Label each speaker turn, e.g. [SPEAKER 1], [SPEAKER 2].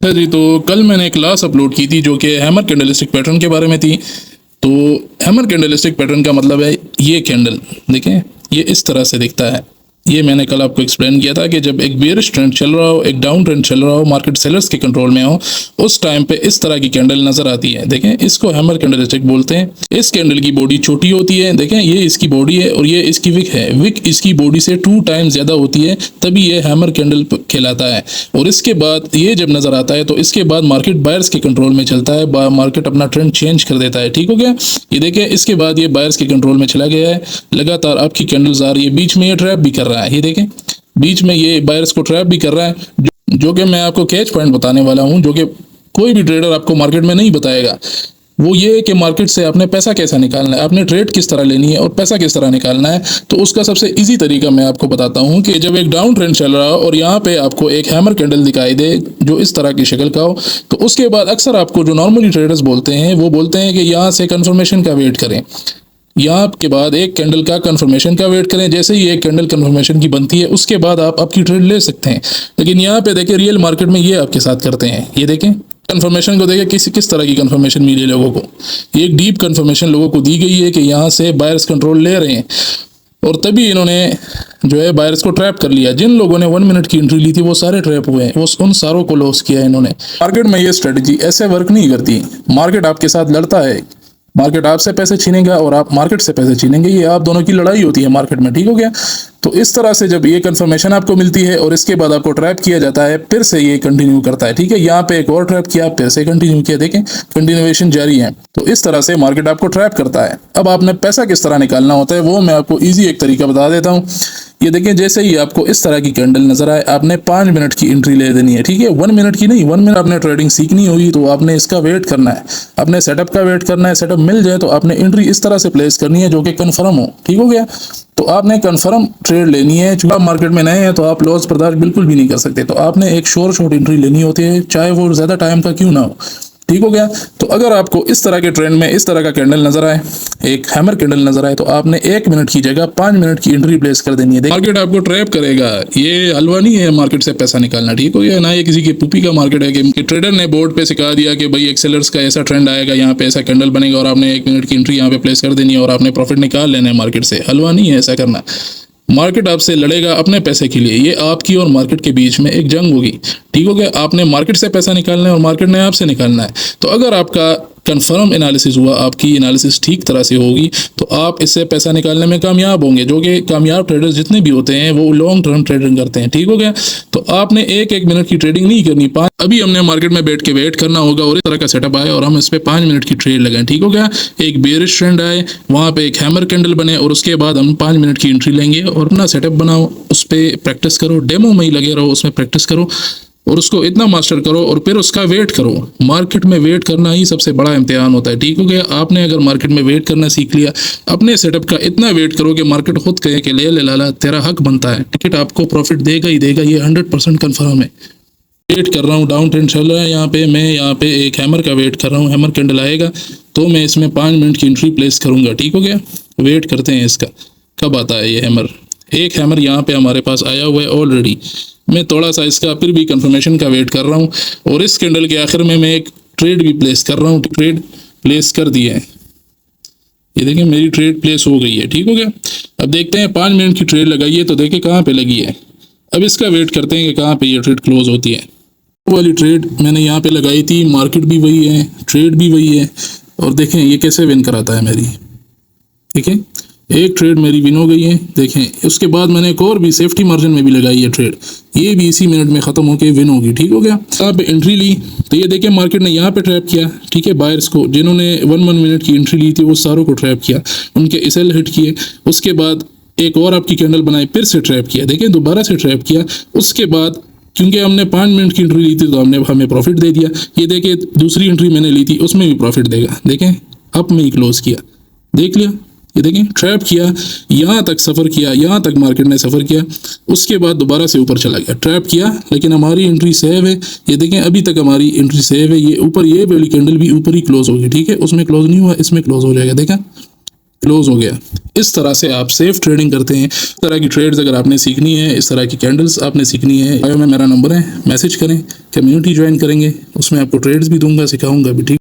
[SPEAKER 1] अच्छा जी, तो कल मैंने एक क्लास अपलोड की थी जो कि हैमर कैंडलस्टिक पैटर्न के बारे में थी। तो हैमर कैंडलस्टिक पैटर्न का मतलब है ये कैंडल देखें, ये इस तरह से दिखता है। ये मैंने कल आपको एक्सप्लेन किया था कि जब एक बेयरिश ट्रेंड चल रहा हो, एक डाउन ट्रेंड चल रहा हो, मार्केट सेलर्स के कंट्रोल में हो, उस टाइम पे इस तरह की कैंडल नजर आती है। देखें, इसको हैमर कैंडलस्टिक बोलते हैं। इस कैंडल की बॉडी छोटी होती है, देखें ये इसकी बॉडी है और ये इसकी विक है। विक इसकी बॉडी से 2 टाइम्स ज्यादा होती है, तभी ये हैमर कैंडल कहलाता है। और इसके बाद ये जब नजर आता है तो इसके बाद मार्केट बायर्स के कंट्रोल में चलता है, मार्केट अपना ट्रेंड चेंज कर देता है। ठीक हो गया, ये देखें, इसके बाद ये बायर्स के कंट्रोल में चला गया है। लगातार आपकी कैंडल्स आ रही है, बीच में ये ट्रैप भी कर रहा है। ये देखें, बीच में ये बायर्स को ट्रैप भी कर रहा है, जो कि मैं आपको कैच पॉइंट बताने वाला हूं, जो कि कोई भी ट्रेडर आपको मार्केट में नहीं बताएगा। वो ये है कि मार्केट से आपने पैसा कैसा निकालना है, आपने ट्रेड किस तरह लेनी है और पैसा किस तरह निकालना है। तो उसका सबसे इजी तरीका मैं आपको बताता हूं कि जब एक डाउन ट्रेंड चल रहा हो और यहाँ पे आपको एक हैमर कैंडल दिखाई दे जो इस तरह की शक्ल का हो, तो उसके बाद अक्सर आपको जो नॉर्मली ट्रेडर्स बोलते हैं वो बोलते हैं कि यहाँ से कंफर्मेशन का वेट करें, यहाँ के बाद एक कैंडल का कंफर्मेशन का वेट करें। जैसे ही एक कैंडल कंफर्मेशन की बनती है उसके बाद आप आपकी ट्रेड ले सकते हैं। लेकिन यहाँ पे देखिए, रियल मार्केट में ये आपके साथ करते हैं। ये देखें, कंफर्मेशन को देखें, किस तरह की कंफर्मेशन मिली लोगों को। एक डीप कंफर्मेशन लोगों को दी गई है कि यहाँ से बायर्स कंट्रोल ले रहे हैं, और तभी इन्होंने जो है बायर्स को ट्रैप कर लिया। जिन लोगों ने 1 मिनट की एंट्री ली थी वो सारे ट्रैप हुए हैं, वो उन सारों को लॉस किया इन्होंने। मार्केट में ये स्ट्रेटजी ऐसे वर्क नहीं करती। मार्केट आपके साथ लड़ता है, मार्केट आपसे पैसे छीनेगा और आप मार्केट से पैसे छीनेंगे। ये आप दोनों की लड़ाई होती है मार्केट में। ठीक हो गया, तो इस तरह से जब ये कंफर्मेशन आपको मिलती है और इसके बाद आपको ट्रैप किया जाता है, फिर से ये कंटिन्यू करता है। ठीक है, यहाँ पे एक और ट्रैप किया, फिर से कंटिन्यू किया। देखें, कंटिन्यूएशन जारी है। तो इस तरह से मार्केट आपको ट्रैप करता है। अब आपने पैसा किस तरह निकालना होता है वो मैं आपको ईजी एक तरीका बता देता हूँ। ये देखें, जैसे ही आपको इस तरह की कैंडल नजर आए, आपने 5 मिनट की एंट्री ले देनी है। ठीक है, 1 मिनट की नहीं, 1 मिनट आपने ट्रेडिंग सीखनी होगी तो आपने इसका वेट करना है, अपने सेटअप का वेट करना है। सेटअप मिल जाए तो आपने एंट्री इस तरह से प्लेस करनी है जो कि कन्फर्म हो। ठीक हो गया, तो आपने कंफर्म ट्रेड लेनी है। चूंकि आप मार्केट में नए हैं तो आप लॉस बर्दाश्त बिल्कुल भी नहीं कर सकते, तो आपने एक शॉर्ट एंट्री लेनी होती है, चाहे वो ज्यादा टाइम का क्यों ना हो। ठीक हो गया, तो अगर आपको इस तरह के ट्रेंड में इस तरह का कैंडल नजर आए, एक हैमर कैंडल नजर आए, तो आपने 1 मिनट की जगह 5 मिनट की एंट्री प्लेस कर देनी है। मार्केट आपको ट्रैप करेगा, ये हलवा नहीं है मार्केट से पैसा निकालना। ठीक हो गया ना, ये किसी की पुपी का मार्केट है कि ट्रेडर ने बोर्ड पे सिखा दिया कि भाई एक सेलर्स का ऐसा ट्रेंड आएगा, यहाँ पे ऐसा कैंडल बनेगा और आपने 1 मिनट की एंट्री यहाँ पे प्लेस कर देनी है और आपने प्रॉफिट निकाल लेना है मार्केट से। हलवा नहीं है ऐसा करना। मार्केट आपसे लड़ेगा अपने पैसे के लिए। ये आपकी और मार्केट के बीच में एक जंग होगी। ठीक हो गया, आपने मार्केट से पैसा निकालना है और मार्केट ने आपसे निकालना है। तो अगर आपका कंफर्म एनालिसिस हुआ, आपकी एनालिसिस ठीक तरह से होगी, तो आप इससे पैसा निकालने में कामयाब होंगे। जो कि कामयाब ट्रेडर्स जितने भी होते हैं वो लॉन्ग टर्म ट्रेडिंग करते हैं। ठीक हो गया, तो आपने एक मिनट की ट्रेडिंग नहीं करनी। अभी हमने मार्केट में बैठ के वेट करना होगा और इस तरह का सेटअप आए और हम इस पे 5 मिनट की ट्रेड लगाएं। ठीक हो गया, एक बेयरिश ट्रेंड आए, वहां पे एक हैमर कैंडल बने और उसके बाद हम 5 मिनट की एंट्री लेंगे और अपना सेटअप बनाओ, उस पर प्रैक्टिस करो, डेमो में ही लगे रहो, उसमें प्रैक्टिस करो और उसको इतना मास्टर करो और फिर उसका वेट करो। मार्केट में वेट करना ही सबसे बड़ा इम्तिहान होता है। ठीक हो गया, आपने अगर मार्केट में वेट करना सीख लिया, अपने सेटअप का इतना वेट करो कि मार्केट खुद कहे कि ले ले लाला, तेरा हक बनता है, टिकट आपको प्रॉफिट देगा ही देगा, ये 100% कन्फर्म है। वेट कर रहा हूँ, डाउन ट्रेंड चल रहा है, यहाँ पे मैं यहाँ पे एक हैमर का वेट कर रहा हूँ। हैमर कैंडल आएगा तो मैं इसमें 5 मिनट की एंट्री प्लेस करूंगा। ठीक हो गया, वेट करते हैं इसका कब आता है ये हैमर। एक हैमर यहाँ पे हमारे पास आया हुआ है ऑलरेडी। मैं थोड़ा सा इसका फिर भी कंफर्मेशन का वेट कर रहा हूँ और इस कैंडल के आखिर में मैं एक ट्रेड भी प्लेस कर रहा हूँ। ट्रेड प्लेस कर दिया है, ये देखिए मेरी ट्रेड प्लेस हो गई है। ठीक हो गया, अब देखते हैं 5 मिनट की ट्रेड लगाई है तो देखिए कहाँ पे लगी है। अब इसका वेट करते हैं कि कहाँ पे ये ट्रेड क्लोज होती है। वो वाली ट्रेड मैंने यहाँ पे लगाई थी, मार्केट भी वही है, ट्रेड भी वही है, और देखें ये कैसे विन कराता है मेरी। देखें, एक ट्रेड मेरी विन हो गई है। देखें, उसके बाद मैंने एक और भी सेफ्टी मार्जिन में भी लगाई है ट्रेड, ये भी इसी मिनट में ख़त्म होकर विन होगी। ठीक हो गया, यहाँ पे एंट्री ली तो ये देखिए मार्केट ने यहाँ पे ट्रैप किया। ठीक है, बायर्स को जिन्होंने 1 मिनट की एंट्री ली थी वो सारों को ट्रैप किया, उनके एसएल हिट किए। उसके बाद एक और आपकी कैंडल बनाई, फिर से ट्रैप किया। देखें, दोबारा से ट्रैप किया। उसके बाद क्योंकि हमने 5 मिनट की एंट्री ली थी तो हमें प्रॉफिट दे दिया। ये देखिए दूसरी एंट्री मैंने ली थी उसमें भी प्रॉफिट देगा। देखें, अप में ही क्लोज किया, देख लिया। ये देखें, ट्रैप किया, यहाँ तक सफ़र किया, यहाँ तक मार्केट ने सफ़र किया, उसके बाद दोबारा से ऊपर चला गया। ट्रैप किया लेकिन हमारी एंट्री सेव है। ये देखें, अभी तक हमारी एंट्री सेव है। ये ऊपर ये वाली कैंडल भी ऊपर ही क्लोज होगी। ठीक है, उसमें क्लोज नहीं हुआ, इसमें क्लोज हो जाएगा। देखा, क्लोज हो गया। इस तरह से आप सेफ ट्रेडिंग करते हैं। इस तरह की ट्रेड्स अगर आपने सीखनी है, इस तरह की कैंडल्स आपने सीखनी है, बायो में मेरा नंबर है, मैसेज करें, कम्युनिटी ज्वाइन करेंगे, उसमें आपको ट्रेड्स भी दूंगा, सिखाऊंगा भी। ठीक।